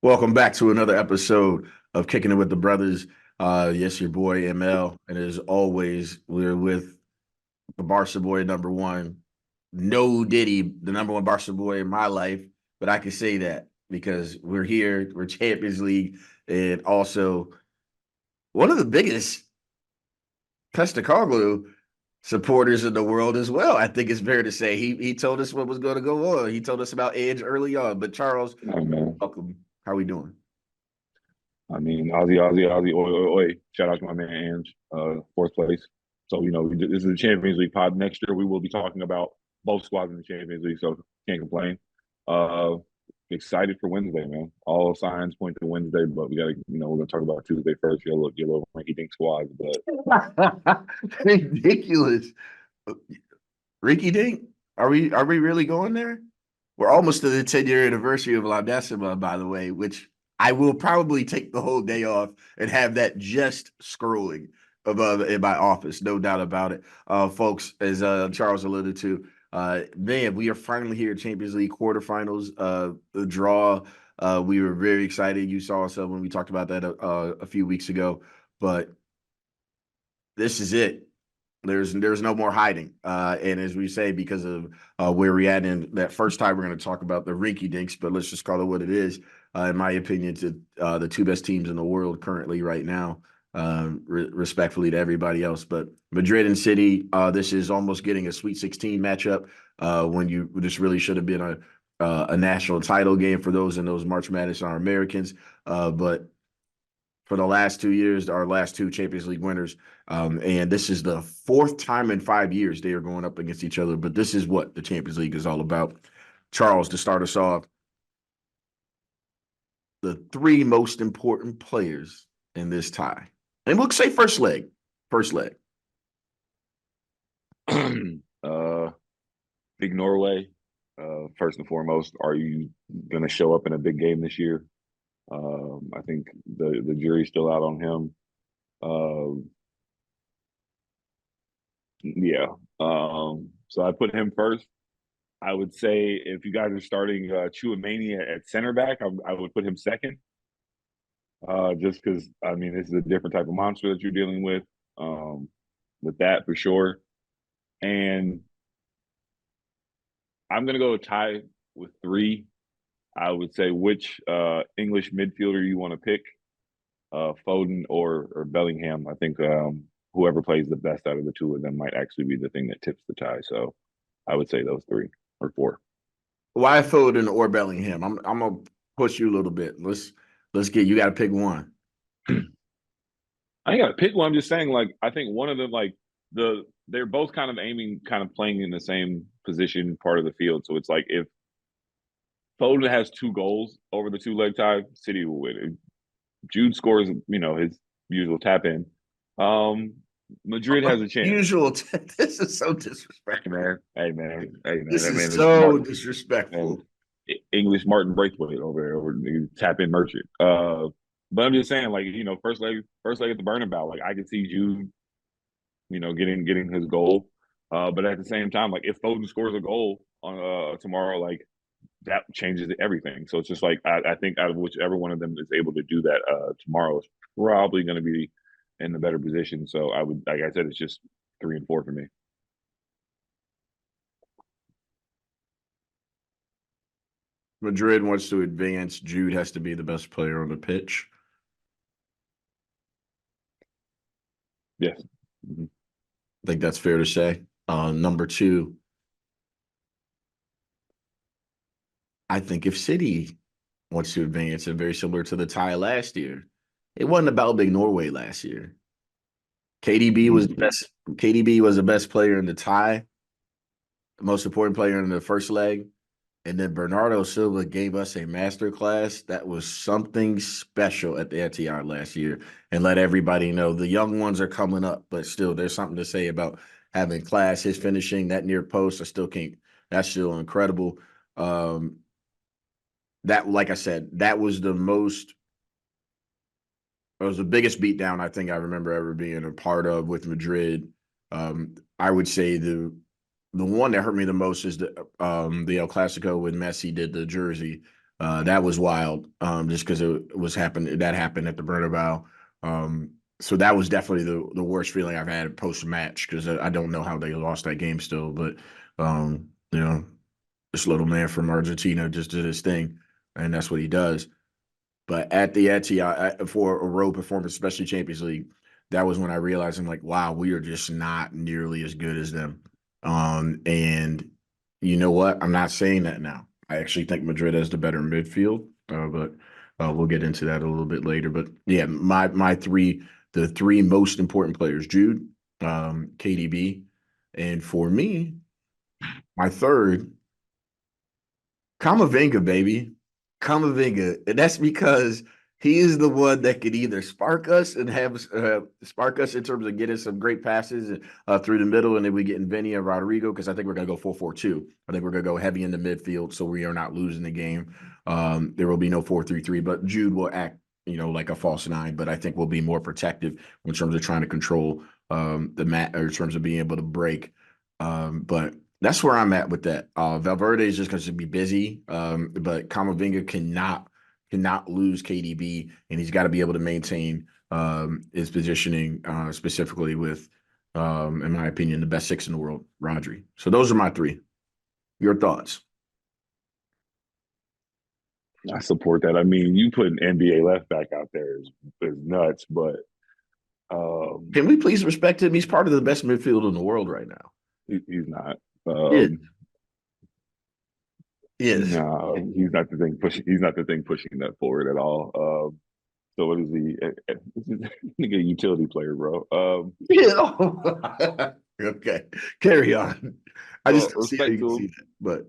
Welcome back to another episode of Kicking It with the Brothers. Yes, your boy ML, and as always, we're with the Barca boy number one. No Diddy, the number one Barca boy in my life, but I can say that because we're here, we're Champions League, and also one of the biggest Pestakoglu supporters in the world as well. I think it's fair to say he told us what was going to go on. He told us about Edge early on. But Charles, Oh man. welcome. How are we doing? I mean, Aussie, oi, oi, oi. Shout out to my man Ange, fourth place. So, this is the Champions League pod. Next year, we will be talking about both squads in the Champions League, so can't complain. Uh, Excited for Wednesday, man. All signs point to Wednesday, but we're going to talk about Tuesday first. Your little Frankie Dink squads, but Ridiculous. Ricky Dink? Are we really going there? We're almost to the 10-year anniversary of La Decima, by the way, which I will probably take the whole day off and have that just scrolling above in my office, no doubt about it. Folks, as Charles alluded to, man, we are finally here at Champions League quarterfinals. The draw, we were very excited. You saw us when we talked about that a few weeks ago, but this is it. There's no more hiding. And as we say, because of where we're at in that first time, we're going to talk about the rinky dinks, but let's just call it what it is. In my opinion, to the two best teams in the world currently right now, respectfully to everybody else. But Madrid and City, this is almost getting a Sweet 16 matchup when this really should have been a national title game for those in those March Madness are Americans. But for the last 2 years, our last two Champions League winners. And this is the fourth time in 5 years they are going up against each other. But this is what the Champions League is all about. Charles, to start us off, the three most important players in this tie. And we'll say first leg. First leg. uh, big Norway. First and foremost, are you going to show up in a big game this year? I think the jury's still out on him. Yeah. So I put him first. I would say if you guys are starting Chouameni at center back, I would put him second. Just because I mean this is a different type of monster that you're dealing with that for sure. And I'm gonna go tie with three. I would say which English midfielder you want to pick, Foden or Bellingham. I think whoever plays the best out of the two of them might actually be the thing that tips the tie. So I would say those three or four. Why Foden or Bellingham? I'm gonna push you a little bit. Let's get you got to pick one. I ain't got to pick one. I'm just saying, like, I think one of them, like, they're both kind of aiming, kind of playing in the same position part of the field. So it's like if Foden has two goals over the two leg tie, City will win. If Jude scores, his usual tap in. Um, Madrid has a chance. Usual. This is so Hey disrespectful. man, This that is man is so Martin, man, disrespectful. English Martin Braithwaite over there, or tap in merchant. But I'm just saying, like, first leg at the Burnabout, like I could see Jude, getting his goal. But at the same time, like if Foden scores a goal on tomorrow, like that changes everything. So it's just like I think out of whichever one of them is able to do that tomorrow is probably going to be in the better position. So I would, like I said, it's just three and four for me. Madrid wants to advance. Jude has to be the best player on the pitch. Yes. Mm-hmm. I think that's fair to say. Number two, I think if City wants to advance, and very similar to the tie last year, it wasn't about big Norway last year. KDB was the Mm-hmm. best. KDB was the best player in the tie, the most important player in the first leg. And then Bernardo Silva gave us a master class that was something special at the Etihad last year, and let everybody know the young ones are coming up, but still, there's something to say about having class. His finishing, that near post, I still can't. That's still incredible. Um, that, like I said, that was the most. It was the biggest beatdown I think I remember ever being a part of with Madrid. I would say the one that hurt me the most is the El Clasico when Messi did the jersey. That was wild, just because that happened at the Bernabeu. So that was definitely the worst feeling I've had post match because I don't know how they lost that game still, but you know, this little man from Argentina just did his thing, and that's what he does. But at the Etihad for a road performance, especially Champions League, that was when I realized I'm like, wow, we are just not nearly as good as them. And you know what? I'm not saying that now. I actually think Madrid has the better midfield, but we'll get into that a little bit later. But yeah, the three most important players: Jude, KDB, and for me, my third Kamavinga, baby. Kamavinga. And that's because he is the one that could either spark us and have spark us in terms of getting some great passes through the middle, and then we get in Vinny and Rodrigo, because I think we're going to go 4-4-2. I think we're going to go heavy in the midfield so we are not losing the game. There will be no 4-3-3, but Jude will act, like a false nine, but I think we'll be more protective in terms of trying to control the mat, or in terms of being able to break. But that's where I'm at with that. Valverde is just going to be busy, but Camavinga cannot lose KDB, and he's got to be able to maintain his positioning, specifically with, in my opinion, the best six in the world, Rodri. So those are my three. Your thoughts? I support that. I mean, you put an NBA left back out there is nuts, but um, Can we please respect him? He's part of the best midfield in the world right now. he's not. Yes, yes. No, he's not the thing pushing. He's not the thing pushing that forward at all. So what is he? He's a utility player, bro. Yeah. Okay, carry on. I just Well, don't see how respect you can to see him. that, but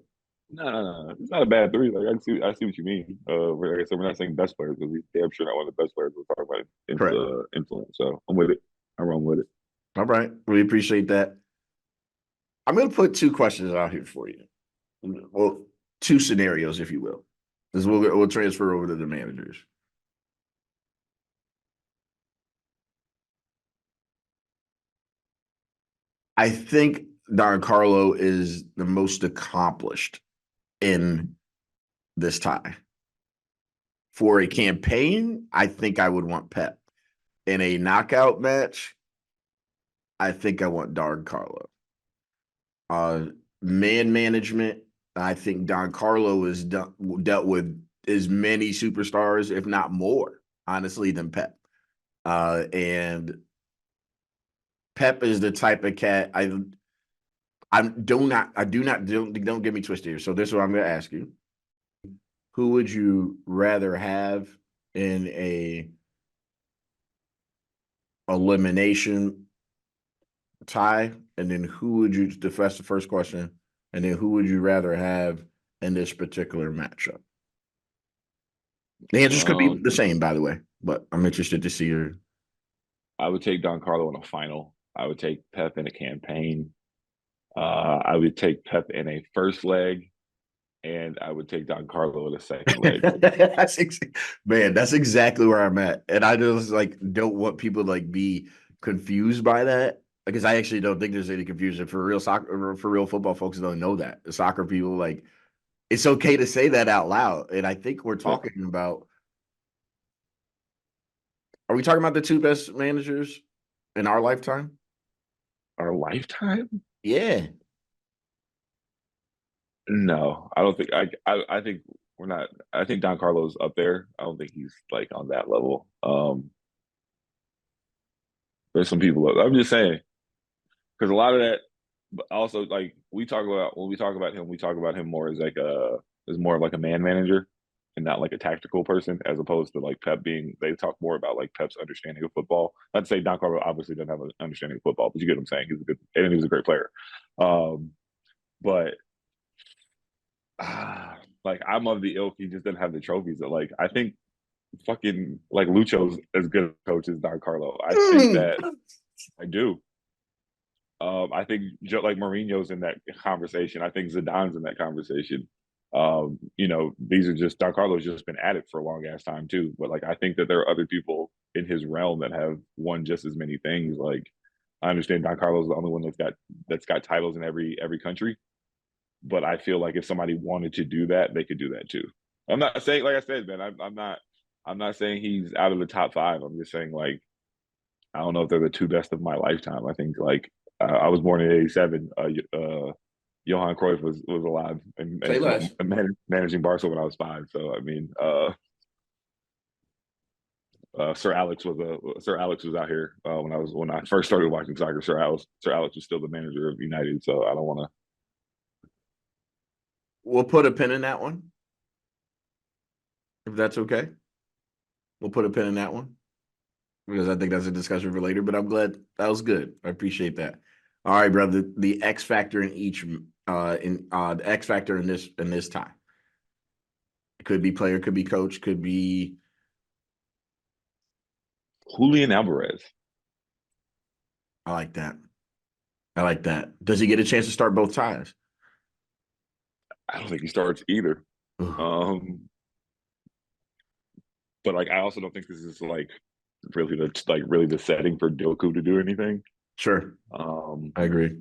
No. It's not a bad three. Like I see what you mean. Like I said, we're not saying best players because he's damn sure not one of the best players. We're talking about correct. influence. So I'm with it. I run with it. All right, we appreciate that. I'm going to put two questions out here for you. Well, two scenarios, if you will. This we'll transfer over to the managers. I think Don Carlo is the most accomplished in this tie. For a campaign, I think I would want Pep. In a knockout match, I think I want Don Carlo. Uh, Man management, I think Don Carlo has dealt with as many superstars, if not more, honestly, than Pep. And Pep is the type of cat don't get me twisted here. So this is what I'm going to ask you: who would you rather have in a elimination tie, and then who would you? That's the first question, and then who would you rather have in this particular matchup? The answers could be Um, the same, by the way, but I'm interested to see your. I would take Don Carlo in a final. I would take Pep in a campaign. I would take Pep in a first leg, and I would take Don Carlo in a second leg. Man, that's exactly where I'm at, and I just like don't want people to like be confused by that, because I actually don't think there's any confusion for real soccer. For real football folks don't know that the soccer people, like, it's okay to say that out loud, and I think we're Yeah. talking about. Are we talking about the two best managers in our lifetime? Our lifetime? Yeah. No, I don't think. I think we're not. I think Don Carlo's up there. I don't think he's like on that level. There's some people. I'm just saying because a lot of that. But also, like we talk about when we talk about him more as like as more of like a man manager and not like a tactical person, as opposed to like Pep being. They talk more about like Pep's understanding of football. Not to say Don Carlo obviously doesn't have an understanding of football, but you get what I'm saying. He's a good and he's a great player. Um, but like I'm of the ilk. He just didn't have the trophies. That like I think fucking like Lucho's as good a coach as Don Carlo. I think Mm. that I do. I think like Mourinho's in that conversation. I think Zidane's in that conversation. These are just Don Carlo's just been at it for a long ass time too. But like I think that there are other people in his realm that have won just as many things. Like I understand Don Carlo's the only one that's got titles in every country. But I feel like if somebody wanted to do that, they could do that too. I'm not saying, like I said, man, I'm not saying he's out of the top five. I'm just saying, like, I don't know if they're the two best of my lifetime. I think, like, I was born in '87. Johan Cruyff was alive Say less. and managing Barcelona when I was 5. So I mean, Sir Alex was out here when I first started watching soccer. Sir Alex was still the manager of United. So I don't want to. We'll put a pin in that one, if that's okay. We'll put a pin in that one because I think that's a discussion for later. But I'm glad that was good. I appreciate that. All right, brother. The X factor in each the X factor in this tie. It could be player, could be coach, could be. Julian Alvarez. I like that. I like that. Does he get a chance to start both ties? I don't think he starts either. Ugh. Um, but like, I also don't think this is like really the setting for Doku to do anything. Sure, Um, I agree.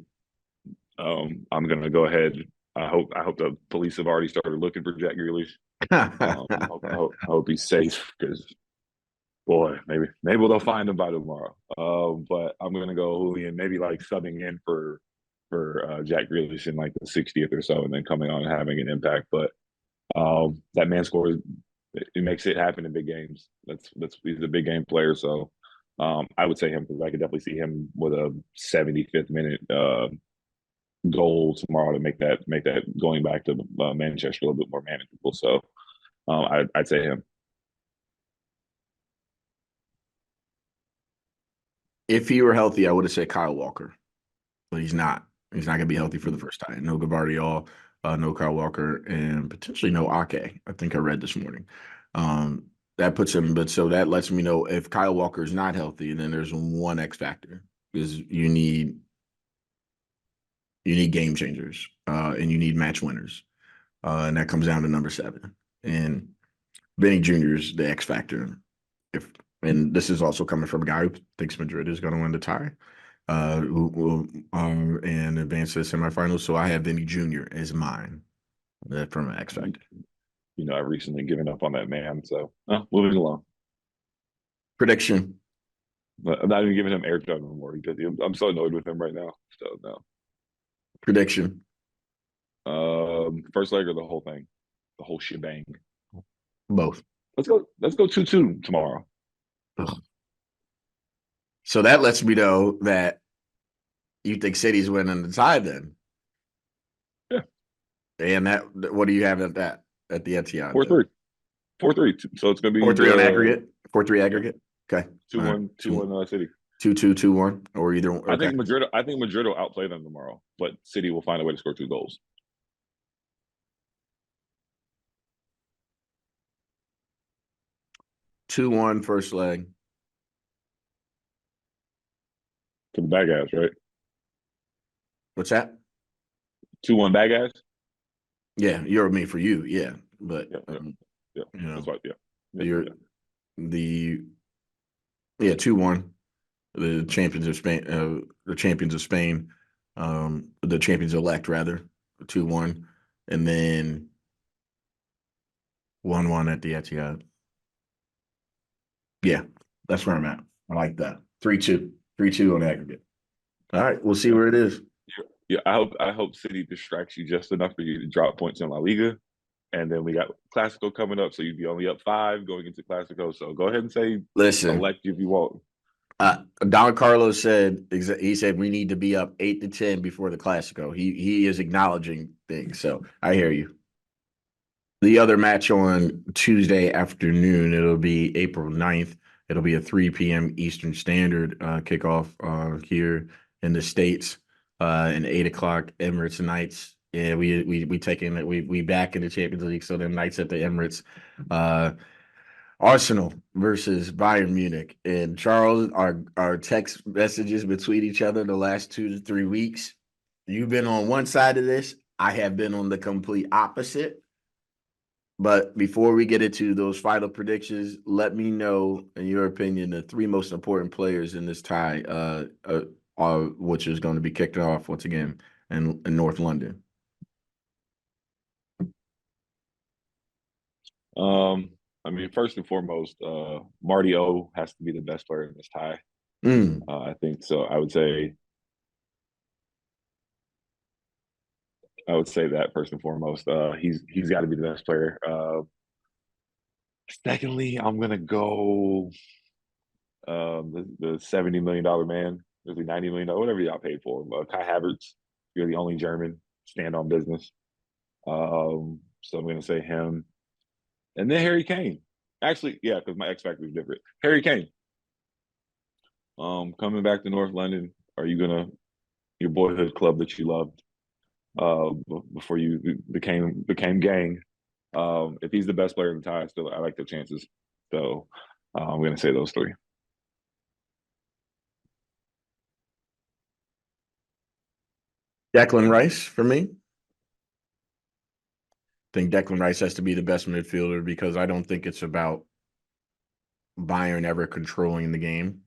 I'm gonna go ahead. I hope the police have already started looking for Jack Grealish. I hope he's safe because boy, maybe they'll find him by tomorrow. But I'm gonna go Julian, maybe like subbing in for Jack Grealish in like the 60th or so, and then coming on and having an impact. But that man scores. It makes it happen in big games. He's a big game player. So I would say him because I could definitely see him with a 75th minute goal tomorrow to make that going back to Manchester a little bit more manageable. So I'd say him. If he were healthy, I would have said Kyle Walker, but he's not. He's not going to be healthy for the first time. No Gavardiol, no Kyle Walker, and potentially no Ake. I think I read this morning. That puts him, but so that lets me know if Kyle Walker is not healthy, then there's one X factor because you need game changers and you need match winners, and that comes down to number 7. And Benny Jr. is the X factor. If and this is also coming from a guy who thinks Madrid is going to win the tie, who will and advance to the semifinals. So I have Vinny Jr. as mine from an X Factor. You know, I've recently given up on that man. So moving along. Prediction. But I'm not even giving him airtime anymore because I'm so annoyed with him right now. So no. Prediction. First leg or the whole thing, the whole shebang. Both. Let's go 2-2 tomorrow. Ugh. So that lets me know that you think City's winning the tie then. Yeah. And that what do you have at that at the Etihad? 4-3. 4-3. So it's gonna be 4-3 on aggregate. 4-3 aggregate. Okay. 2-1, 2-1 City. 2-2, 2-1, or either. Okay. I think Madrid will outplay them tomorrow, but City will find a way to score 2 goals. 2-1 first leg. To the bag ass, right? What's that? 2-1 bag ass. Yeah, you're me for you. Yeah, but Yeah. you know, That's right. Yeah. you're the 2-1. The champions of Spain, the champions of Spain, the champions elect rather, 2-1, and then 1-1 at the Etihad. Yeah, that's where I'm at. I like that. 3-2, 3-2 on aggregate. All right, we'll see where it is. Yeah, I hope City distracts you just enough for you to drop points in La Liga, and then we got Clasico coming up, so you'd be only up 5 going into Clasico. So go ahead and say Listen, elect if you want. Don Carlos said he said we need to be up 8-10 before the Clasico. He is acknowledging things, so I hear you. The other match on Tuesday afternoon, it'll be April 9th. It'll be a 3 p.m. Eastern Standard kickoff here in the States, and 8 o'clock Emirates nights. Yeah, we taking it. We back in the Champions League, so then nights at the Emirates. Arsenal versus Bayern Munich. And Charles, our text messages between each other the last 2 to 3 weeks. You've been on one side of this. I have been on the complete opposite. But before we get into those final predictions, let me know, in your opinion, the 3 most important players in this tie, which is going to be kicked off once again in North London. Um, I mean, first and foremost, Marty O has to be the best player in this tie. Mm. I think so. I would say that first and foremost. He's got to be the best player. Secondly, I'm gonna go the $70 million man, the $90 million, whatever y'all paid for him. Kai Havertz, you're the only German, stand on business. So I'm gonna say him, and then Harry Kane. Actually, yeah, because my X factor is different. Harry Kane, coming back to North London. Are you gonna your boyhood club that you loved before you became gang? If he's the best player in the tie, still I like the chances. So I'm gonna say those three. Declan Rice for me. I think Declan Rice has to be the best midfielder because I don't think it's about Bayern ever controlling the game.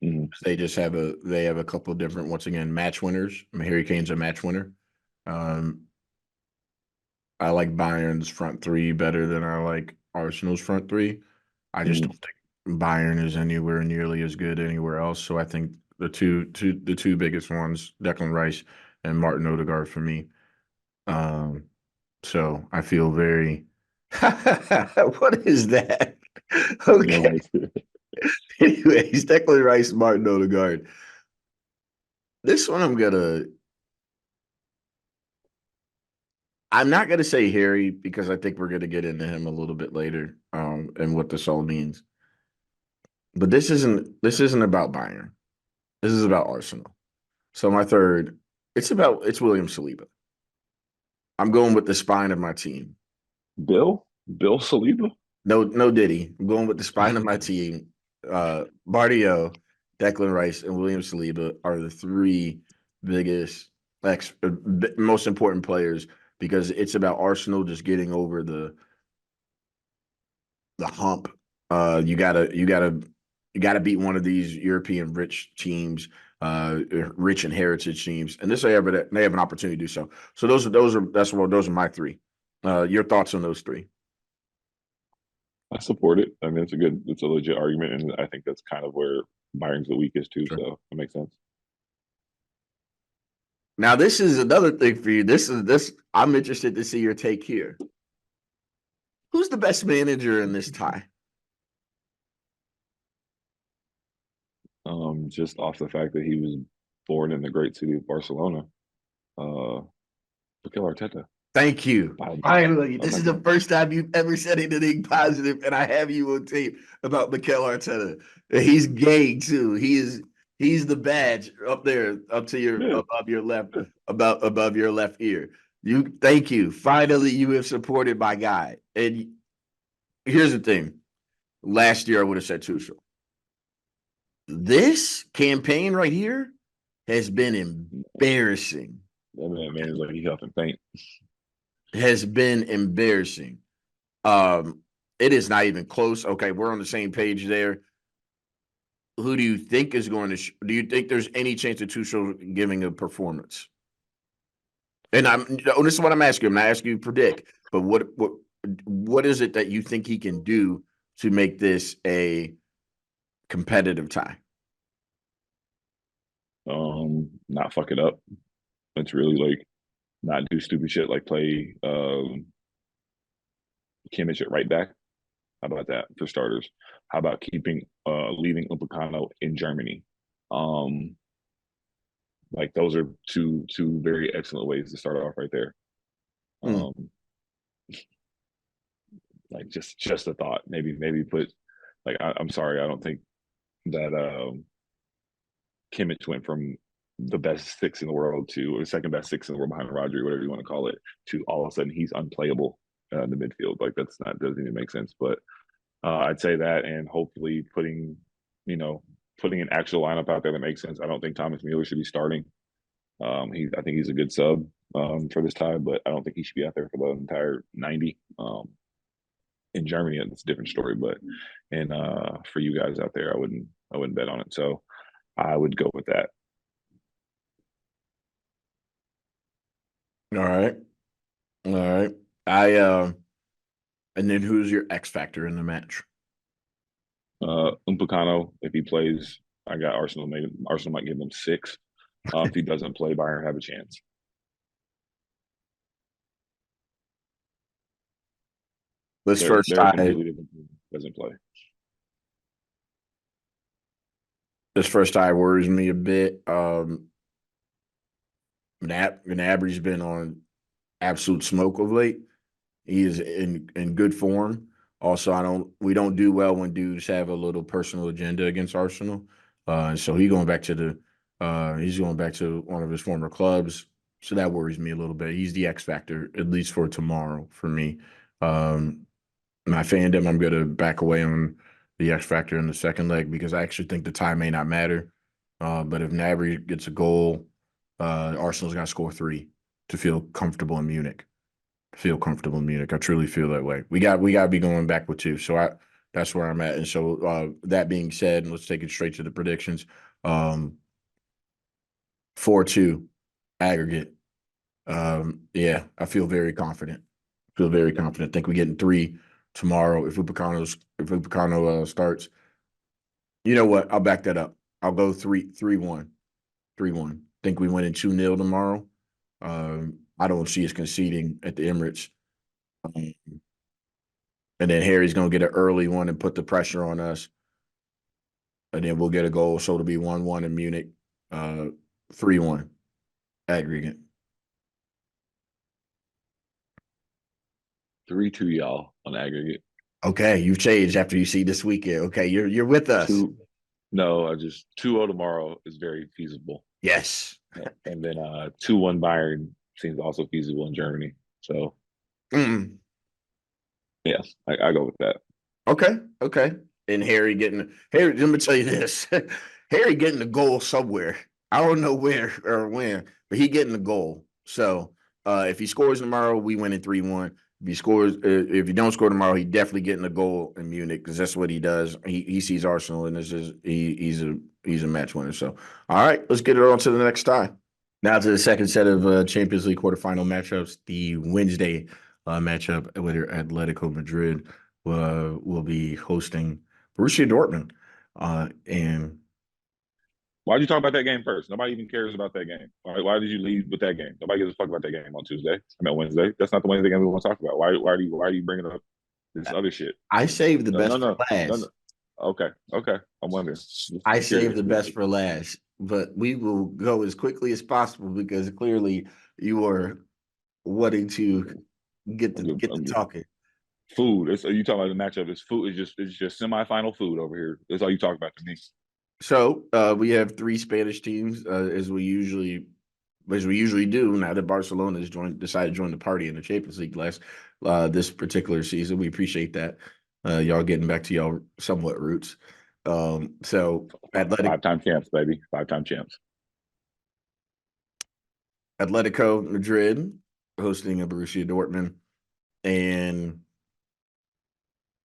Mhm. They have a couple of different, once again, match winners. I mean, Harry Kane's a match winner. Um, I like Bayern's front three better than I like Arsenal's front three. I just Mhm. don't think Bayern is anywhere nearly as good anywhere else. So I think the two biggest ones, Declan Rice and Martin Odegaard for me. Um, so I feel very. What is that? Yeah, Okay. like, Anyways, Declan Rice, Martin Odegaard. This one I'm not gonna say Harry because I think we're gonna get into him a little bit later, and what this all means. But this isn't about Bayern. This is about Arsenal. So my third, it's William Saliba. I'm going with the spine of my team. Bill Saliba. No Diddy. I'm going with the spine of my team. Bardio, Declan Rice, and William Saliba are the three biggest, most important players because it's about Arsenal just getting over the hump. You gotta beat one of these European rich teams, rich and heritage teams, and they have an opportunity to do so. So those are my three. Your thoughts on those three? I support it. I mean, it's a legit argument, and I think that's kind of where Byron's the weakest too. Sure. So it makes sense. Now this is another thing for you. This. I'm interested to see your take here. Who's the best manager in this tie? Just off the fact that he was born in the great city of Barcelona, uh, Mikel Arteta. Thank you. I'm, Finally, I'm this not is the gonna. first time you've ever said anything positive, and I have you on tape about Mikel Arteta. He's gay too. He's the badge up there, up to your Yeah, above your left, yeah. above your left ear. Thank you. Finally, you have supported my guy. And here's the thing: last year I would have said Tuchel. This campaign right here has been embarrassing. That man is like he huffing paint. Has been embarrassing. Um, it is not even close. Okay, we're on the same page there. Who do you think is going to? Do you think there's any chance of Tuchel giving a performance? And this is what I'm asking. I'm not asking you to predict, but what is it that you think he can do to make this a competitive tie? Not fuck it up. It's really like not do stupid shit like play Kimmich at right back. How about that for starters? How about leaving Upamecano in Germany? Um, like those are two very excellent ways to start off right there. Hmm. Um, like just a thought. Maybe put like I'm sorry, I don't think that Kimmich went from the best six in the world to or second best six in the world behind Rodri, whatever you want to call it, to all of a sudden he's unplayable in the midfield. Like that's not doesn't even make sense. But I'd say that, and hopefully you know, putting an actual lineup out there that makes sense. I don't think Thomas Mueller should be starting. I think he's a good sub for this time, but I don't think he should be out there for the entire 90. In Germany, it's a different story, but and for you guys out there, I wouldn't bet on it. So I would go with that. All right. All right. I And then who's your X factor in the match? Upamecano, if he plays, I got Arsenal. Maybe Arsenal might give them 6. If he doesn't play, Bayern have a chance. This first They're a tie, completely different team. Doesn't play. this first tie worries me a bit. Gnabry's been on absolute smoke of late. He is in good form. Also, we don't do well when dudes have a little personal agenda against Arsenal. So he's going back to one of his former clubs. So that worries me a little bit. He's the X factor, at least for tomorrow, for me. Um, my fandom, I'm going to back away on the X factor in the second leg because I actually think the tie may not matter. But if Gnabry gets a goal, Arsenal's got to score 3 to feel comfortable in Munich. I truly feel that way. We got to be going back with 2. So that's where I'm at. And so that being said, let's take it straight to the predictions. 4-2 aggregate. Yeah, I feel very confident. Think we're getting 3 tomorrow if Upacano starts. You know what? I'll back that up. I'll go 3-1. 3-1. Think we win in 2-0 tomorrow. I don't see us conceding at the Emirates. Um, and then Harry's going to get an early one and put the pressure on us. And then we'll get a goal. So it'll be 1-1 in Munich, 3-1 aggregate. 3-2, y'all, on aggregate. Okay, you've changed after you see this weekend. Okay, you're with us. 2. No, I just 2-0 tomorrow is very feasible. Yes. And then 2-1 Bayern seems also feasible in Germany. So, yes, I go with that. Okay. And Harry, let me tell you this. Harry getting a goal somewhere. I don't know where or when, but he getting the goal. So if he scores tomorrow, we win in 3-1. If he don't score tomorrow, he definitely getting a goal in Munich because that's what he does. He sees Arsenal and he's a match winner. So all right, let's get it on to the next tie. Now to the second set of Champions League quarterfinal matchups. The Wednesday matchup with Atletico Madrid will be hosting Borussia Dortmund. And Why'd you talk about that game first? Nobody even cares about that game. Why did you lead with that game? Nobody gives a fuck about that game on Tuesday. I mean Wednesday. That's not the Wednesday game we want to talk about. Why are you bringing up this other shit? I saved the No, no, best for no, no, no. last. Okay. I'm wondering. Just I saved curious. the best for last, but we will go as quickly as possible because clearly you are wanting to get the I'm talking. food. You talking about the matchup? It's food. It's just semifinal food over here. That's all you talk about to me. So we have 3 Spanish teams as we usually do. Now that Barcelona decided to join the party in the Champions League this particular season, we appreciate that. Y'all getting back to y'all somewhat roots. So Five-time champs, baby. 5-time champs. Atletico Madrid hosting a Borussia Dortmund, and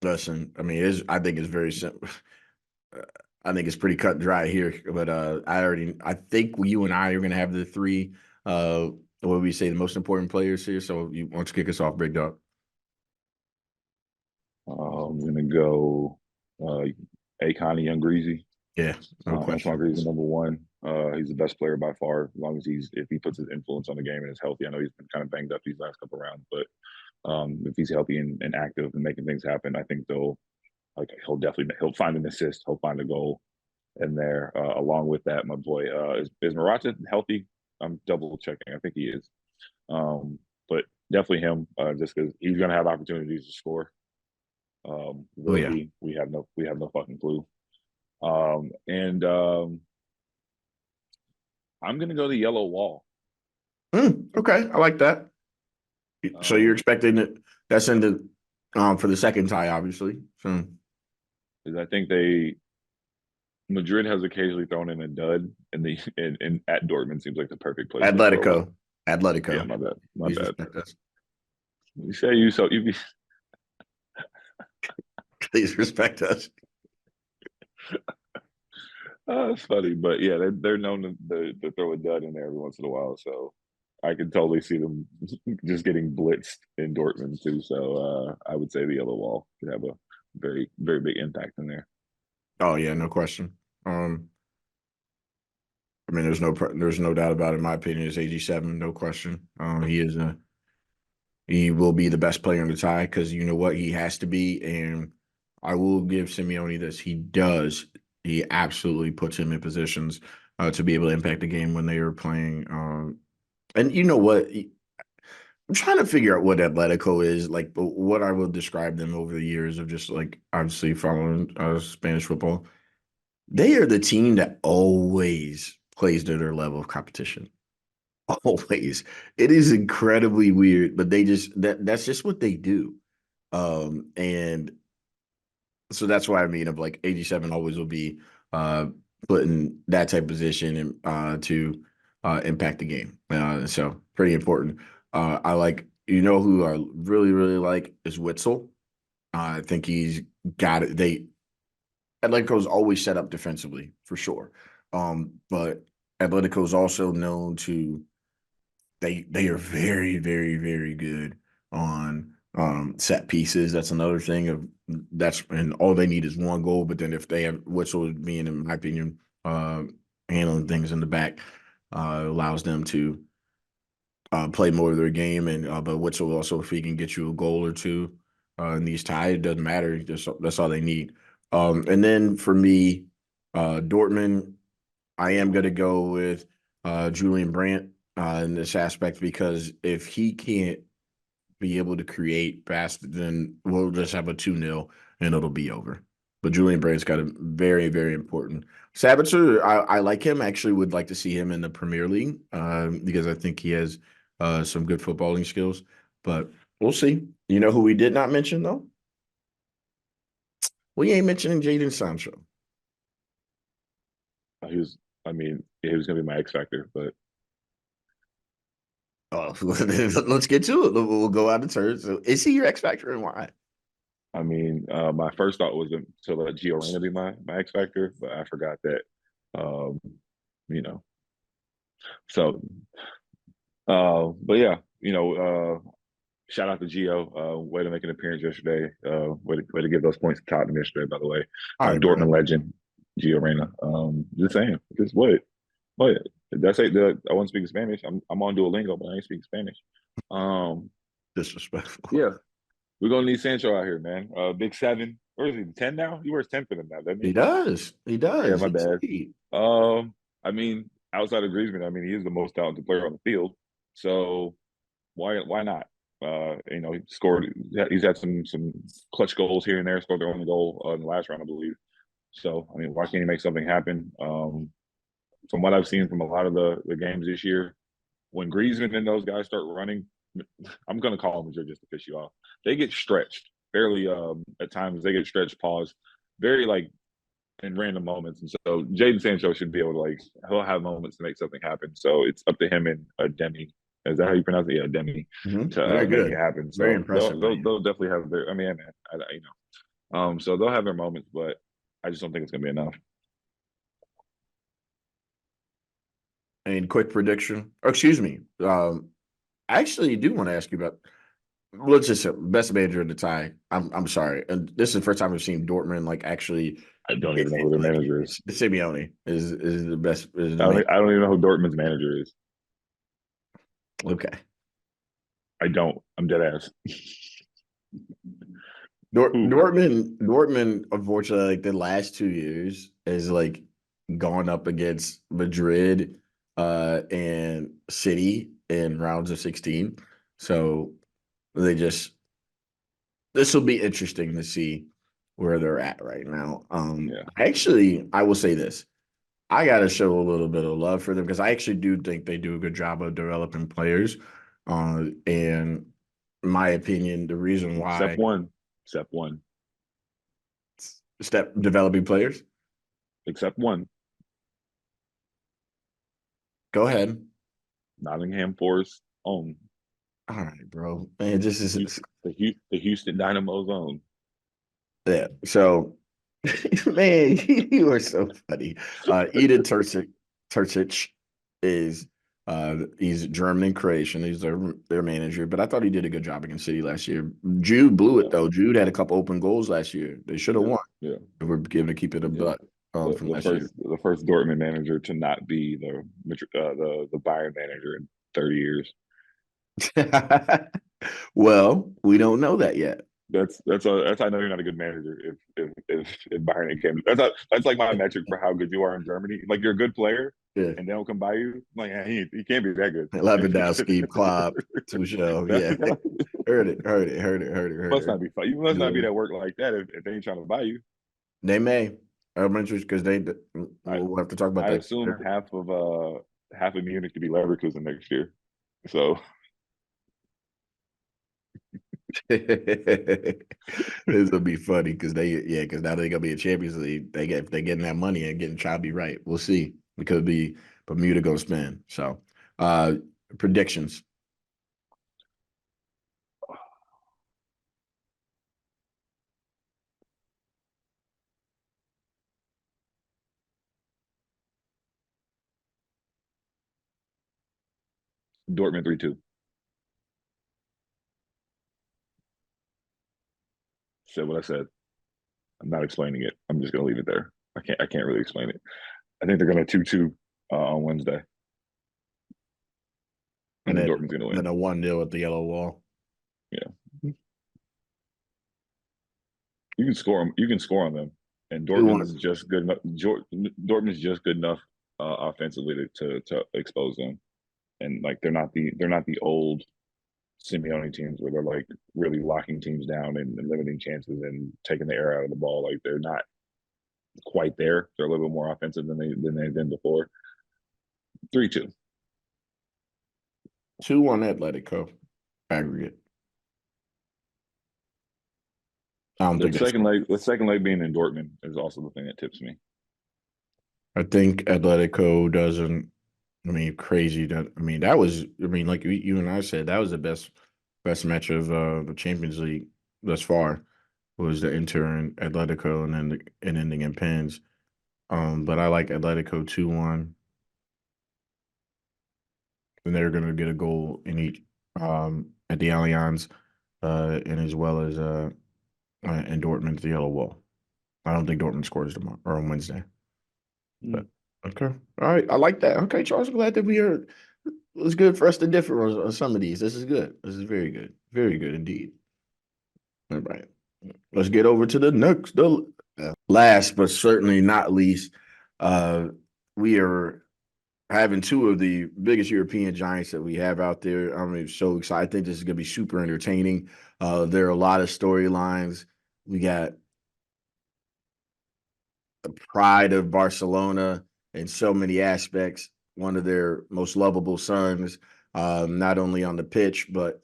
listen, I mean, I think it's very simple. I think it's pretty cut and dry here, but I think you and I are going to have the 3. What would we say the most important players here? So you want to kick us off, Big Dog? I'm gonna go Akon Young Greasy. Yeah, no Antoine question. Griezmann, number 1. He's the best player by far, as long as if he puts his influence on the game and is healthy. I know he's been kind of banged up these last couple rounds, but if he's healthy and active and making things happen, I think he'll find an assist, he'll find a goal in there. Along with that, my boy is Morata healthy? I'm double checking. I think he is, but definitely him, just because he's gonna have opportunities to score. Oh Will yeah. he? We have no fucking clue. And I'm gonna go the yellow wall. Okay, I like that. So you're Um, expecting it? That's in the for the second tie, obviously. So because I think Madrid has occasionally thrown in a dud, and and at Dortmund seems like the perfect place to throw one. Atletico, Yeah, Atletico. my Please bad. respect us. You say you so you be Please respect us. it's funny, but yeah, they're known to throw a dud in there every once in a while. So I could totally see them just getting blitzed in Dortmund too. So I would say the yellow wall could have a very very big impact in there. Oh yeah, no question. I mean, there's no doubt about it. In my opinion, is AG7, no question. He will be the best player in the tie because you know what he has to be, and I will give Simeone this. He absolutely puts him in positions to be able to impact the game when they are playing. And you know what? I'm trying to figure out what Atletico is like. What I will describe them over the years of just like obviously following Spanish football. They are the team that always plays to their level of competition. Always. It is incredibly weird, but that's just what they do. And so that's why I mean of like 87 always will be uh put in that type of position and to impact the game. So pretty important. I like who I really, really like is Witzel. I think he's got it. Atletico's always set up defensively for sure. But Atletico's also known to they are very, very, very good on set pieces. That's another thing of that's and all they need is one goal. But then if they have Whistle being, in my opinion, uh, handling things in the back, allows them to play more of their game. And but Whistle also, if he can get you a goal or two in these ties, it doesn't matter. That's all they need. And then for me, Dortmund. I am going to go with Julian Brandt in this aspect because if he can't be able to create fast, then we'll just have a 2-0 and it'll be over. But Julian Brandt's got a very, very important. Sabitzer, I like him. Actually, would like to see him in the Premier League because I think he has some good footballing skills. But we'll see. You know who we did not mention, though? We ain't mentioning Jaden Sancho. He was, I mean, he was going to be my X factor, but Oh, let's get to it. We'll go out of turn. So, is he your X factor and why? I mean, my first thought was to let Gio Reyna be my X factor, but I forgot that, um, you know. So, but yeah, shout out to Gio. Way to make an appearance yesterday. Way to give those points to Tottenham yesterday, by the way. All right, bro. Dortmund legend, Gio Reyna. Just saying, just what? That's it. I wasn't speaking Spanish. I'm on Duolingo, but I ain't speaking Spanish. Um, Disrespectful. yeah, we're gonna need Sancho out here, man. Big seven. Where is he? 10 now? He wears 10 for them now, doesn't he? He does. He Yeah, does. my He's bad. elite. I mean, outside of Griezmann, I mean, he is the most talented player on the field. So why not? He scored. He's had some clutch goals here and there. Scored their only goal in the last round, I believe. So I mean, why can't he make something happen? From what I've seen from a lot of the games this year, when Griezmann and those guys start running, I'm going to call them just to piss you off. They get stretched fairly at times. They get stretched, paused, very like in random moments. And so Jaden Sancho should be able to he'll have moments to make something happen. So it's up to him and Demi. Is that how you pronounce it? Yeah, Demi to Very make it good. happen. Very So impressive by you. they'll definitely have their. I mean, yeah, man, so they'll have their moments, but I just don't think it's gonna be enough. And quick prediction. Oh, excuse me. I actually do want to ask you about. Let's just say best manager in the tie. I'm sorry, and this is the first time I've seen Dortmund like actually. I don't even know who their Like manager is. Simeone is the best. Is the main. I don't even know who Dortmund's manager is. Okay. I don't. I'm dead ass. Who? Dortmund, unfortunately, like the last 2 years has like gone up against Madrid and City in rounds of 16. So they just this will be interesting to see where they're at right now. Yeah. Actually, I will say this. I gotta show a little bit of love for them because I actually do think they do a good job of developing players. And in my opinion, the reason Step why one. Step one. step developing players. Except one. Go ahead. Nottingham Forest own. All right, bro. Man, this is The Houston Dynamo's own. yeah. So, man, you are so funny. Eden Turcic is. He's German and Croatian. He's their manager, but I thought he did a good job against City last year. Jude blew it Yeah, though. Jude had a couple open goals last year. They should have yeah, won. yeah, If we're given to keep it a yeah. butt The from the last first year. the first Dortmund manager to not be the Bayern manager in 30 years. Well, we don't know that yet. That's how I know you're not a good manager if Bayern came. That's like my metric for how good you are in Germany. Like you're a good player, Yeah. and they don't come by you. I'm like yeah, he can't be that good. Lewandowski, Klopp, Tuchel. Yeah. That Heard must it. not be fun. You must not Yeah. be that work like that if they ain't trying to buy you. They may. I'm interested because I we'll have to talk about I that. assume half of Munich to be Leverkusen next year. So This will be funny because because now they're gonna be a Champions League. They're getting that money and getting trying to be right. We'll see. It could be Bermuda gonna spin. So uh predictions. Dortmund 3-2. Said what I said. I'm not explaining it. I'm just gonna leave it there. I can't really explain it. I think they're gonna 2-2 on Wednesday, And and then Dortmund's gonna then win. a 1-0 at the yellow wall. Yeah, you can score them. You can score on them, and Who won? Dortmund's just good enough. Dortmund's just good enough offensively to expose them, and like they're not the old Simeone teams where they're like really locking teams down and limiting chances and taking the air out of the ball. Like they're not quite there. They're a little bit more offensive than they've been before. 3-2. 2-1 Atletico aggregate. I don't The think that's second leg, the second leg being in Dortmund is also the thing that tips me. I think Atletico doesn't. I mean, crazy. That I mean, that was. I mean, like you and I said, that was the best match of the Champions League thus far. Was the Inter and Atletico, and then ending in pens. But I like Atletico 2-1, and they're going to get a goal in each at the Allianz, and as well as in Dortmund the yellow wall. I don't think Dortmund scores tomorrow or on Wednesday. But Mm. okay, all right, I like that. Okay, Charles, glad that we are. It's good for us to differ on some of these. This is good. This is very good indeed. All right, let's get over to the next. The last but certainly not least, uh, we are having two of the biggest European giants that we have out there. I'm so excited. I think this is going to be super entertaining. There are a lot of storylines. We got the pride of Barcelona in so many aspects. One of their most lovable sons, not only on the pitch, but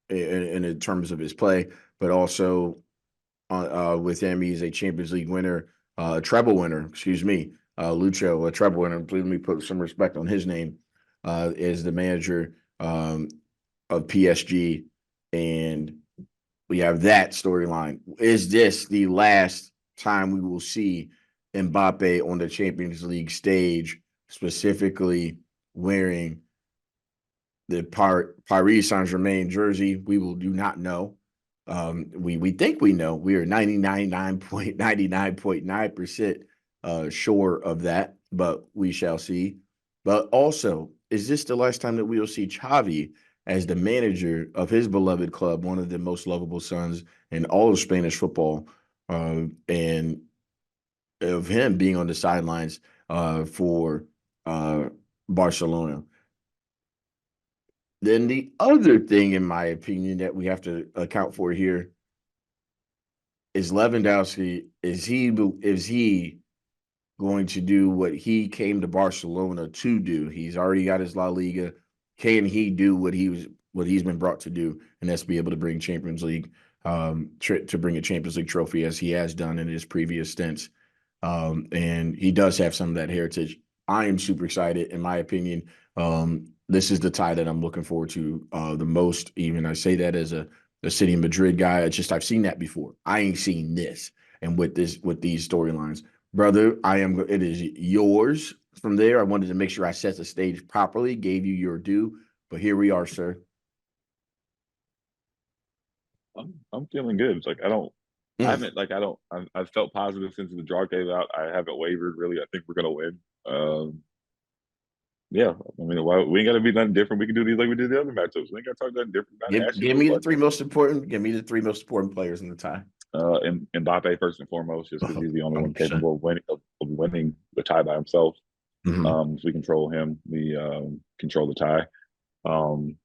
in terms of his play, but also with him, he's a Champions League winner, treble winner, excuse me, Lucho, a treble winner. Please let me put some respect on his name. Is the manager of PSG, and we have that storyline. Is this the last time we will see Mbappe on the Champions League stage, specifically wearing the Paris Saint Germain jersey? We will do not know. We think we know. We are 99.99.9% sure of that, but we shall see. But also, is this the last time that we will see Xavi as the manager of his beloved club, one of the most lovable sons in all of Spanish football, and of him being on the sidelines for uh, Barcelona? Then the other thing, in my opinion, that we have to account for here is Lewandowski. Is he going to do what he came to Barcelona to do? He's already got his La Liga. Can he do what he's been brought to do, and that's be able to bring Champions League to bring a Champions League trophy as he has done in his previous stints? And he does have some of that heritage. I am super excited. In my opinion, this is the tie that I'm looking forward to the most. Even I say that as a City Madrid guy. It's just I've seen that before. I ain't seen this, and with these storylines, brother, I am. It is yours. from there. I wanted to make sure I set the stage properly, gave you your due, but here we are, sir. I'm feeling good. It's like I Mm. haven't like I don't I've felt positive since the draw came out. I haven't wavered really. I think we're gonna win. Yeah, I mean, we ain't got to be nothing different. We can do these like we did the other matchups. We ain't got to talk nothing different. Not Give, asking give no me the three questions. most important. Give me the three most important players in the tie. And Mbappe first and foremost, just because Oh, he's the only one 100%. capable of winning the tie by himself. Mm-hmm. So we control him. We control the tie. Um,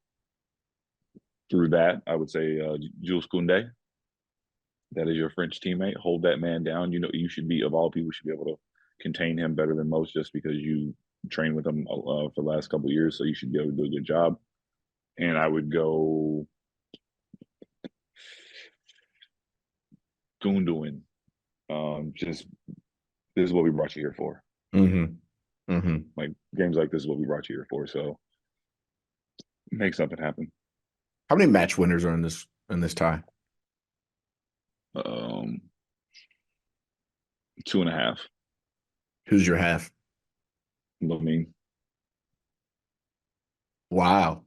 through that, I would say Jules Koundé. That is your French teammate. Hold that man down. You know, you should be, of all people, should be able to contain him better than most just because you trained with him for the last couple of years. So you should be able to do a good job. And I would go Gundogan. Just this is what we brought you here for. Mm-hmm. Mm-hmm. Like games like this is what we brought you here for. So make something happen. How many match winners are in this tie? Um, 2.5. Who's your half? I mean, Wow.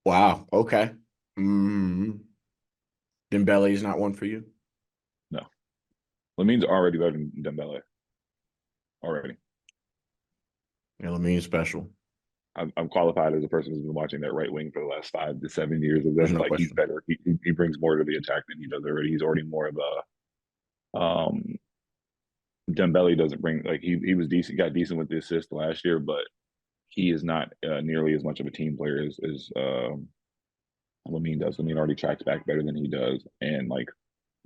Wow. Okay. Mm. Dembele is not one for you. no. Lamin's already better than Dembele. Already. Yeah, Lamine is special. I'm qualified as a person who's been watching that right wing for the last 5 to 7 years of There's them. no Like he's question. better. He brings more to the attack than he does already. He's already more of a Dembele doesn't bring like he was decent, got decent with the assist last year, but he is not nearly as much of a team player as Lamine does. Lamine already tracks back better than he does, and like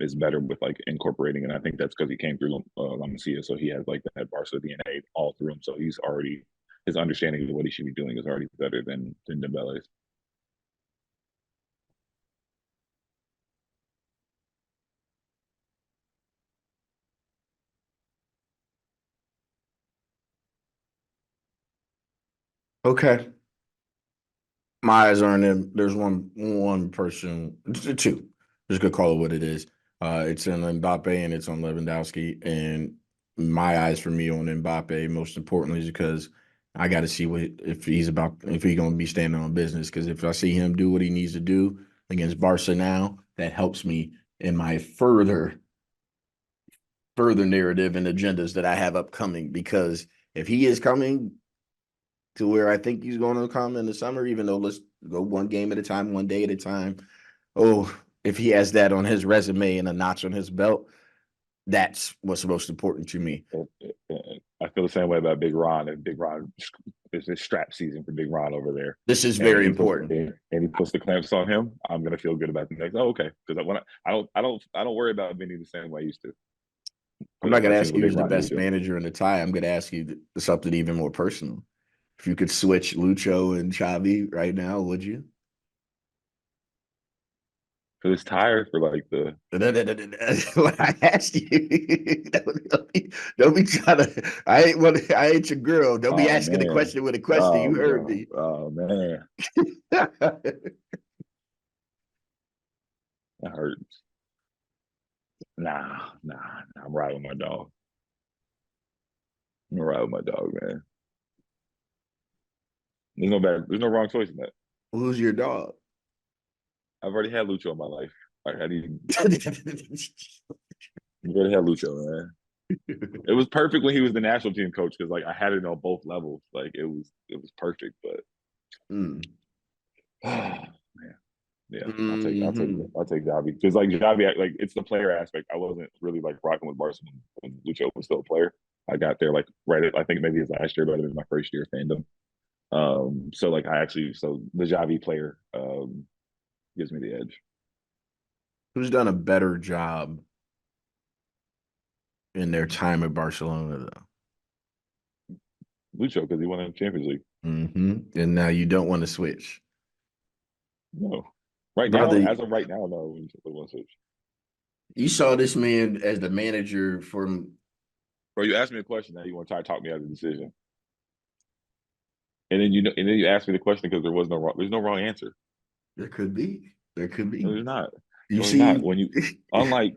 is better with like incorporating. And I think that's because he came through La Masia, so he has like that Barca DNA all through him. So he's already his understanding of what he should be doing is already better than Dembele's. Okay. My eyes are on them. There's one person, two. Just gonna call it what it is. It's on Mbappe and it's on Lewandowski. And my eyes for me on Mbappe, most importantly, is because I got to see what if he's gonna be standing on business. Because if I see him do what he needs to do against Barca now, that helps me in my further narrative and agendas that I have upcoming. Because if he is coming to where I think he's going to come in the summer, even though let's go one game at a time, one day at a time. Oh, if he has that on his resume and a notch on his belt, that's what's most important to me. I feel the same way about Big Ron. And Big Ron is a strap season for Big Ron over there. This is And very important. he puts the clamps on him. I'm gonna feel good about the next. Oh, okay, because I don't worry about Vinny the same way I used to I'm not because going I to seen ask what you Big who's the Ron was best doing. manager in the tie. I'm going to ask you something even more personal. If you could switch Lucho and Xavi right now, would you? Because it's tired for like the What I asked you, don't be trying to. I ain't your girl. Don't be oh asking the man, question with a question. You heard me. oh man, that hurts. Nah, I'm riding with my dog. I'm gonna ride with my dog, man. There's no wrong choice in that. Who's your dog? I've already had Lucho in my life. Like, how do you? I've already had Lucho, man. It was perfect when he was the national team coach because like I had it on both levels. Like it was perfect. But Mm. man, yeah, Hmm. I'll take Javi because like Javi, like it's the player aspect. I wasn't really like rocking with Barcelona when Lucho was still a player. I got there like right at I think maybe his last year, but it was my first year of fandom. So like so the Javi player gives me the edge. Who's done a better job in their time at Barcelona, though? Lucho because he won the Champions League. And now you don't want to switch, No, right now, brother. as of right now, no. We want to switch. You saw this man as the manager from. Bro, you asked me a question now you want to try to talk me out of the decision. And then you asked me the question because there's no wrong answer. There could be. There could No, be. there's not. You No, there's not. see, When you unlike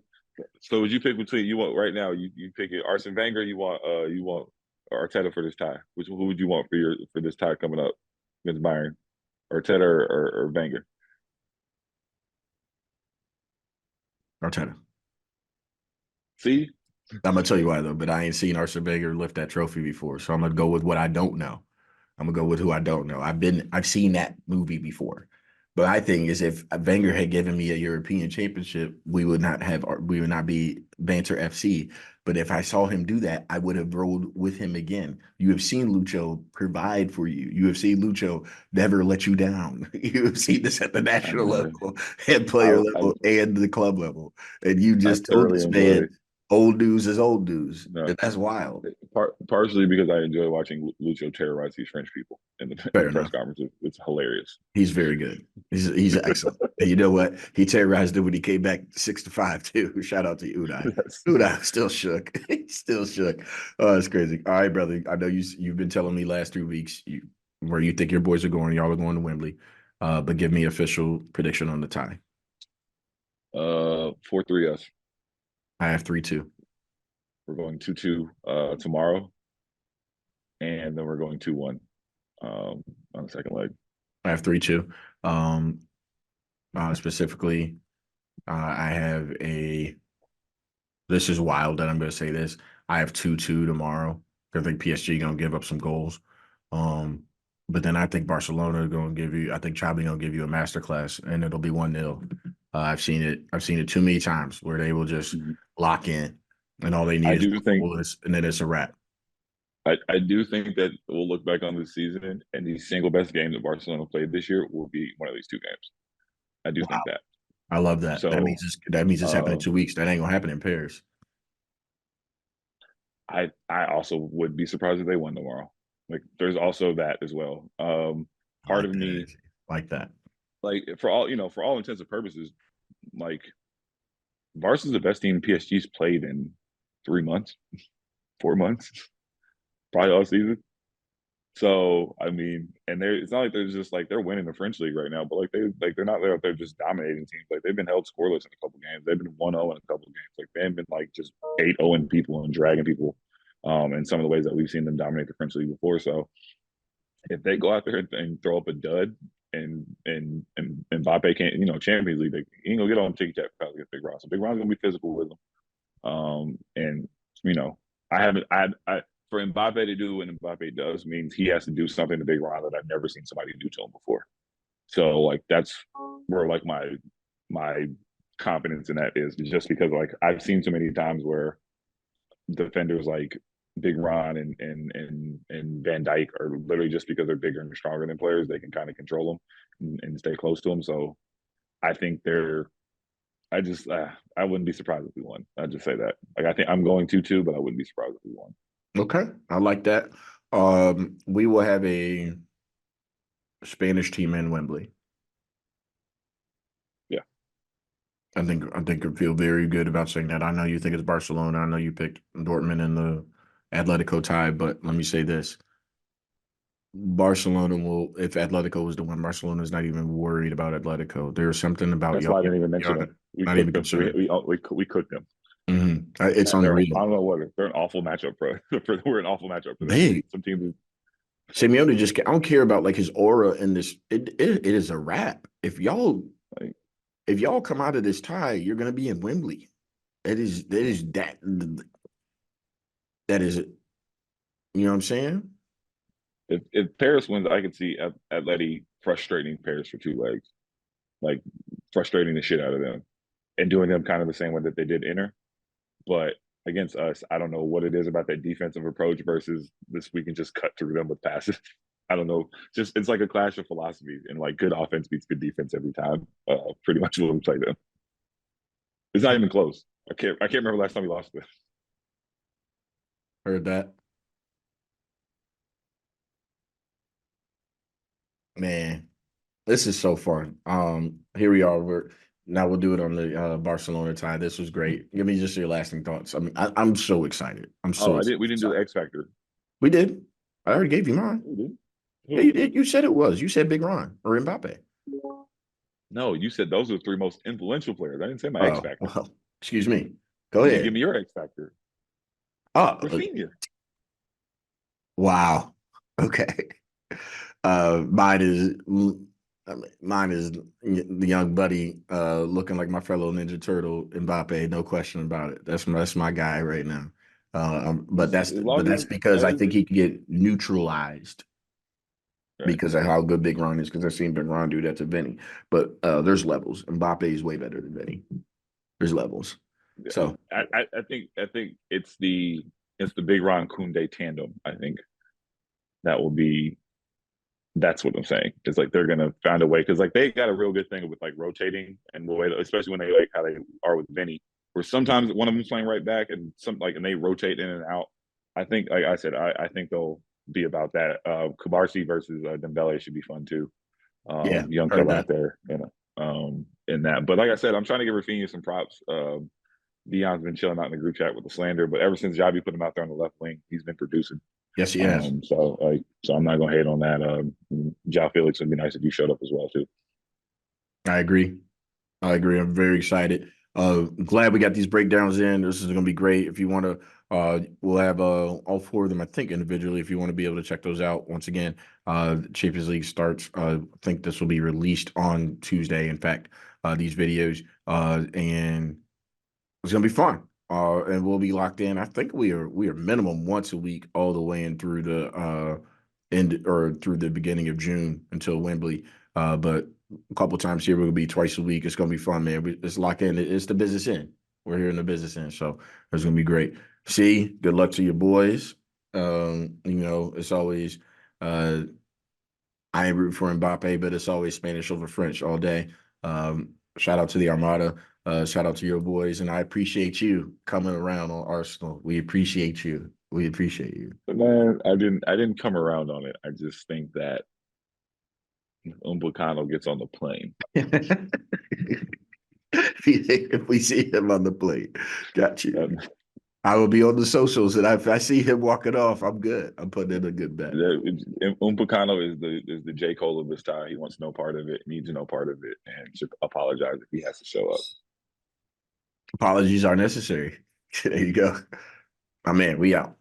So would you pick between you want right now? You pick it Arsene Wenger. You want Arteta for this tie. Which who would you want for your for this tie coming up against Bayern? Arteta or Wenger? Arteta. See, I'm gonna tell you why though, but I ain't seen Arsene Wenger lift that trophy before, so I'm gonna go with what I don't know. I'm gonna go with who I don't know. I've seen that movie before, but my thing is if Wenger had given me a European championship, we would not be Banter FC. But if I saw him do that, I would have rolled with him again. You have seen Lucho provide for you. You have seen Lucho never let you down. You have seen this at the I national know. level and player level and the club level. And you I just told thoroughly this enjoy. man old news is old news. No, And that's wild. partially because I enjoy watching Lucho terrorize these French people in the Fair press enough. conferences. It's hilarious. He's very good. He's excellent. And you know what? He terrorized him when he came back 6-5 too. Shout out to Udai. Yes. Udai still shook. He's still shook. Oh, it's crazy. All right, brother. I know you've been telling me last 3 weeks where you think your boys are going. Y'all are going to Wembley. But give me official prediction on the tie. 4-3 us. I have 3-2. We're going 2-2 tomorrow, and then we're going 2-1 on the second leg. I have 3-2. Um, specifically, I have a. This is wild that I'm going to say this. I have 2-2 tomorrow. I think PSG going to give up some goals. Um, but then I think Barcelona going to give you. I think Xavi going to give you a masterclass, and it'll be 1-0. I've seen it. I've seen it too many times where they will just lock in, and all they need I is do think one goal, and then it's a wrap. I do think that we'll look back on this season and the single best game that Barcelona played this year will be one of these two games. I do think Wow, that. I love that. So That means it's happening in um, 2 weeks. That ain't gonna happen in Paris. I also would be surprised if they won tomorrow. Like there's also that as well. I Part like of that. me, Actually. Like that. like for all intents and purposes, like Barca's the best team PSG's played in 3 months, 4 months, probably all season. So I mean, and it's not like they're just like they're winning the French league right now, but they're not there. They're just dominating teams. Like they've been held scoreless in a couple games. They've been 1-0 in a couple games. Like they haven't been like just 8-0 people and dragging people. In some of the ways that we've seen them dominate the French league before. So if they go out there and throw up a dud and Mbappe can't, Champions League, he ain't gonna get on ticky tack against Big Ron. So Big Ron's gonna be physical with him. And you know, I haven't I for Mbappe to do what Mbappe does means he has to do something to Big Ron that I've never seen somebody do to him before. So like that's where like my confidence in that is just because like I've seen so many times where defenders like Big Ron and Van Dyke are literally just because they're bigger and stronger than players, they can kind of control them and stay close to them. So I think they're. I just I wouldn't be surprised if we won. I'd just say that. Like I think I'm going 2-2, but I wouldn't be surprised if we won. Okay, I like that. We will have a Spanish team in Wembley. Yeah, I think I feel very good about saying that. I know you think it's Barcelona. I know you picked Dortmund in the Atletico tie, but let me say this. Barcelona will, if Atletico was to win, Barcelona is not even worried about Atletico. There's something about that's y'all. why I didn't even mention Y'all them. We not even cooked them. concerned. We cooked them. It's And they're I unreal. don't know what they're an awful matchup for. We're an awful matchup for them. Big. Some teams Simeone just, I don't care about like his aura in this. It is a wrap. like If y'all come out of this tie, you're gonna be in Wembley. That is, you know what I'm saying? if Paris wins, I could see Atleti frustrating Paris for 2 legs, like frustrating the shit out of them and doing them kind of the same way that they did Inter. But against us, I don't know what it is about that defensive approach versus this. We can just cut through them with passes. I don't know. Just it's like a clash of philosophies, and like good offense beats good defense every time. Pretty much when we play them, it's not even close. I can't remember last time we lost this. Heard that, man. This is so fun. Here we are. We'll do it on the Barcelona tie. This was great. Give me just your lasting thoughts. I mean, I'm so excited. I'm Oh, so I didn't. We didn't do the excited. X Factor. We did. I already gave you mine. We did. Yeah, you Who? did. You said it was. You said Big Ron or Mbappe. No, you said those are the three most influential players. I didn't say my X Oh, Factor. well, excuse me. Go You give ahead. me your X factor. Oh, Rafinha. wow. Okay. Mine is mine is the young buddy looking like my fellow Ninja Turtle Mbappe, no question about it. That's my guy right now. But Just that's as but long that's as because I as think he can get neutralized right. because of how good Big Ron is, because I've seen Big Ron do that to Vinny. But there's levels. Mbappe is way better than Vinny. There's levels. So I think it's the Big Ron Kunde tandem. I think that will be that's what I'm saying. It's like they're gonna find a way because like they got a real good thing with like rotating and the way, especially when they like how they are with Vinny, where sometimes one of them's playing right back and some like and they rotate in and out. I think, like I said, I think they'll be about that. Kubarsi versus Dembele should be fun too. yeah, Young heard fella out that. there, in that. But like I said, I'm trying to give Rafinha some props. Dion's been chilling out in the group chat with the slander, but ever since Javi put him out there on the left wing, he's been producing. Yes, he has. So I'm not gonna hate on that. Jao Felix would be nice if you showed up as well too. I agree. I agree. I'm very excited. Glad we got these breakdowns in. This is going to be great. If you want to, we'll have all four of them, I think, individually. If you want to be able to check those out, once again, Champions League starts. I think this will be released on Tuesday. In fact, these videos, and it's gonna be fun. And we'll be locked in. I think we are minimum once a week all the way in through the end or through the beginning of June until Wembley. But a couple times here we'll be twice a week. It's gonna be fun, man. It's locked in. It's the business end. We're here in the business end, so it's gonna be great. See, good luck to your boys. It's always uh I ain't root for Mbappe, but it's always Spanish over French all day. Shout out to the Armada. Shout out to your boys, and I appreciate you coming around on Arsenal. We appreciate you. We appreciate you. But man, I didn't come around on it. I just think that Umbacano gets on the plane. If we see him on the plate, got you. Um, I will be on the socials, and if I see him walking off, I'm good. I'm putting in a good bet. Umbacano is the J. Cole of this time. He wants no part of it, needs no part of it, and should apologize if he has to show up. Apologies are necessary. There you go. My man, we out.